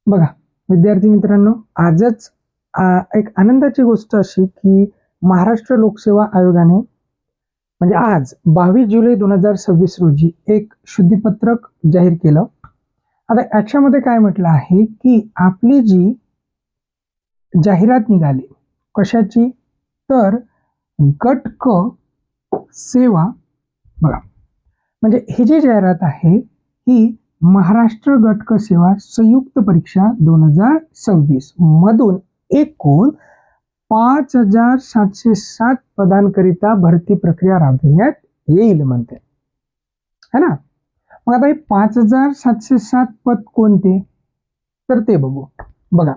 बघा विद्यार्थी मित्रांनो, आजच एक आनंदाची गोष्ट अशी की महाराष्ट्र लोकसेवा आयोगाने म्हणजे आज 22 जुलै 2026 रोजी एक शुद्धीपत्रक जाहीर केलं. आता याच्यामध्ये काय म्हटलं आहे की आपली जी जाहिरात निघाली कशाची, तर गट क सेवा. बघा म्हणजे ही जी जाहिरात आहे ही महाराष्ट्र गट क सेवा संयुक्त परीक्षा 2026 मधून एकूण 5707 पदांकरिता भरती प्रक्रिया राबविण्यात येईल म्हणते, है ना. मग आता हे 5707 पद कोणते, तर ते बघू. बघा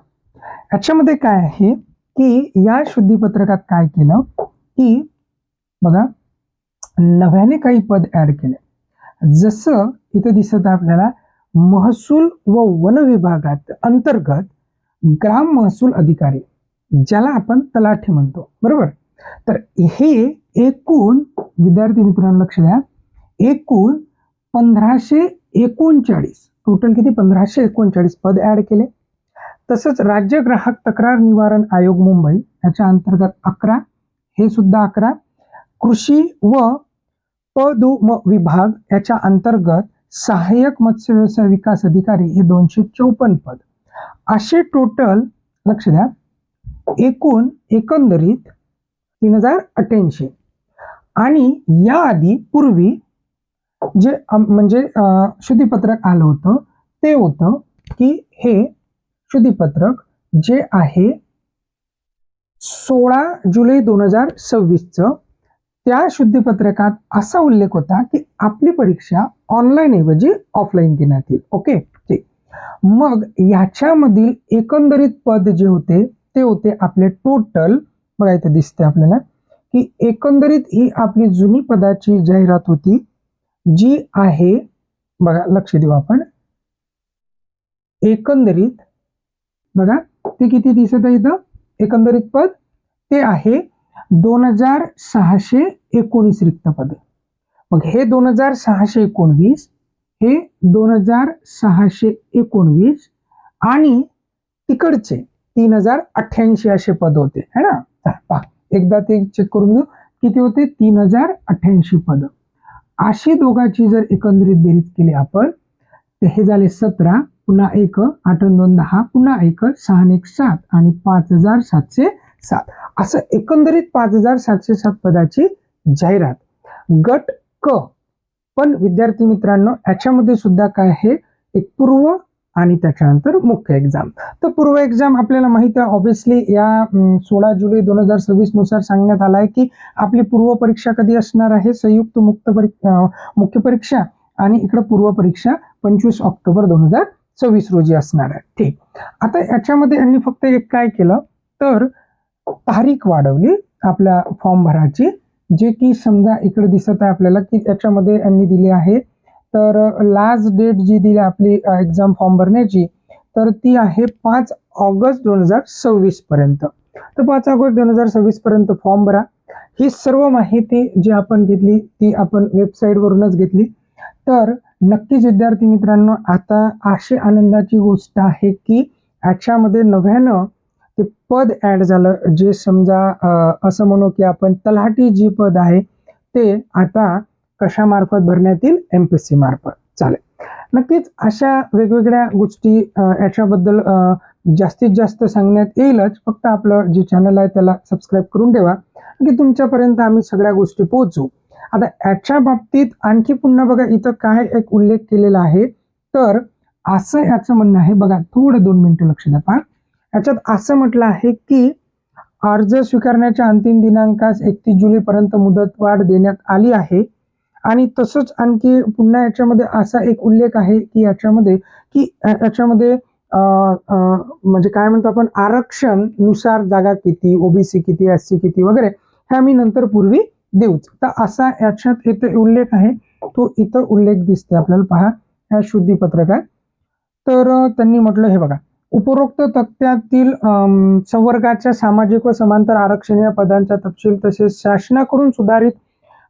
याच्यामध्ये काय आहे की या शुद्धीपत्रकात काय केलं की बघा नव्याने काही पद ऍड केले. जसं इथे दिसत आहे आपल्याला महसूल व वन विभागात अंतर्गत ग्राम महसूल अधिकारी, ज्याला आपण तलाठी म्हणतो, बरोबर. तर हे एकूण विद्यार्थी मित्रांनो लक्ष द्या, एकूण 1539 टोटल किती 1539 पद ऍड केले. तसंच राज्य ग्राहक तक्रार निवारण आयोग मुंबई याच्या अंतर्गत 11, हे सुद्धा 11. कृषी व पदुम विभाग याच्या अंतर्गत सहाय्यक मत्स्य व्यवसाय विकास अधिकारी हे 254 पद. असे टोटल लक्ष द्या एकूण एकंदरीत 3088. आणि याआधी पूर्वी जे म्हणजे शुद्धीपत्रक आलं होतं ते होतं की हे शुद्धीपत्रक जे आहे 16 जुलै 2026 त्या शुद्धीपत्रकात असा उल्लेख होता की आपली परीक्षा ऑनलाईन ऐवजी ऑफलाईन घेण्यात येईल. ओके ठीक. मग याच्यामधील एकंदरीत पद जे होते ते होते आपले टोटल, बघा इथे दिसते आपल्याला की एकंदरीत ही आपली जुनी पदाची जाहिरात होती जी आहे, बघा लक्ष देऊ आपण, एकंदरीत बघा ते किती दिसत आहे इथं एकंदरीत पद, ते आहे 2619 रिक्त पदे. मग हे 2619, हे 2619 आणि तिकडचे 3088 असे पद होते, है ना. पहा एकदा ते चेक करून घेऊ किती होते, 3088 पद. अशी दोघांची जर एकंदरीत बेरीज केली आपण तर हे झाले 17, पुन्हा 1 8 2 10, पुन्हा 1 6 1 7 आणि 5707. असं एकंदरीत 5707 पदाची जाहिरात गट क. पण विद्यार्थी मित्रांनो याच्यामध्ये सुद्धा काय आहे, एक पूर्व आणि त्याच्यानंतर मुख्य एक्झाम. तर पूर्व एक्झाम आपल्याला माहिती आहे ऑब्विसली या 16 जुलै 2026 नुसार सांगण्यात आलं आहे की आपली पूर्व परीक्षा कधी असणार आहे, संयुक्त मुख्य परीक्षा, आणि इकडे पूर्व परीक्षा 25 ऑक्टोबर 2026 रोजी असणार आहे. ठीक. आता याच्यामध्ये यांनी फक्त एक काय केलं तर तारीख वाढवली आपल्या फॉर्म भराची, जे की समजा इकडे दिसत आहे आपल्याला की याच्यामध्ये यांनी दिली आहे तर लास्ट डेट जी दिली आपली एक्झाम फॉर्म भरण्याची तर ती आहे 5 ऑगस्ट 2026 पर्यंत. तर 5 ऑगस्ट 2026 पर्यंत फॉर्म भरा. ही सर्व माहिती जी आपण घेतली ती आपण वेबसाईटवरूनच घेतली. तर नक्कीच विद्यार्थी मित्रांनो आता अशी आनंदाची गोष्ट आहे की याच्यामध्ये नव्यानं ते पद ऍड झालं, जे समजा असं म्हणू की आपण तलाठी जी पद आहे ते आता कशामार्फत भरण्यात येईल, MPSC मार्फत. चालेल, नक्कीच अशा वेगवेगळ्या गोष्टी याच्याबद्दल जास्तीत जास्त सांगण्यात येईलच. फक्त आपलं जे चॅनल आहे त्याला सबस्क्राईब करून ठेवा की तुमच्यापर्यंत आम्ही सगळ्या गोष्टी पोहोचू. आता याच्या बाबतीत आणखी पुन्हा बघा इथं काय एक उल्लेख केलेला आहे, तर असं याचं म्हणणं आहे, बघा थोडं 2 मिनिटं लक्ष द्या. पहा याच्यात असं म्हटलं आहे की अर्ज स्वीकारण्याच्या अंतिम दिनांकास 31 जुलैपर्यंत मुदतवाढ देण्यात आली आहे. आणि तसंच आणखी पुन्हा याच्यामध्ये असा एक उल्लेख आहे की याच्यामध्ये म्हणजे काय म्हणतो आपण, आरक्षण नुसार जागा किती, ओबीसी किती, SC किती वगैरे हे आम्ही नंतर पूर्वी देऊच. तर असा याच्यात इथे उल्लेख आहे, तो इथं उल्लेख दिसते आपल्याला. पहा या शुद्धीपत्रकात तर त्यांनी म्हटलं हे बघा, उपरोक्त तक्त्यातील संवर्गाच्या सामाजिक व समांतर आरक्षणीय पदांचा तपशील तसेच शासनाकडून सुधारित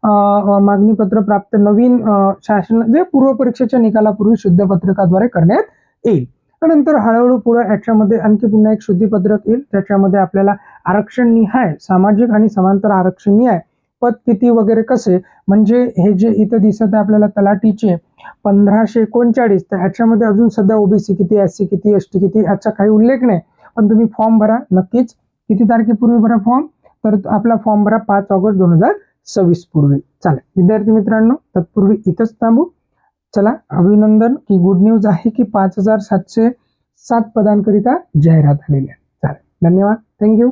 मागणीपत्र प्राप्त नवीन शासन जे पूर्व परीक्षेच्या निकालापूर्वी शुद्धपत्रकाद्वारे करण्यात येईल. त्यानंतर हळूहळू पुढे याच्यामध्ये आणखी पुन्हा एक शुद्धीपत्रक येईल, त्याच्यामध्ये आपल्याला आरक्षण निहाय, सामाजिक आणि समांतर आरक्षण निहाय पद किती वगैरे कसे, म्हणजे हे जे इथं दिसत आहे आपल्याला तलाठीचे 1539, तर ह्याच्यामध्ये अजून सध्या ओबीसी किती, एससी किती, एसटी किती याचा काही उल्लेख नाही, पण तुम्ही फॉर्म भरा नक्कीच. किती तारखेपूर्वी भरा फॉर्म, तर आपला फॉर्म भरा 5 ऑगस्ट 2026 पूर्वी. चालेल विद्यार्थी मित्रांनो, तत्पूर्वी इथंच थांबू. चला अभिनंदन की गुड न्यूज आहे की 5707 पदांकरिता जाहिरात आलेली आहे. चालेल, धन्यवाद, थँक्यू.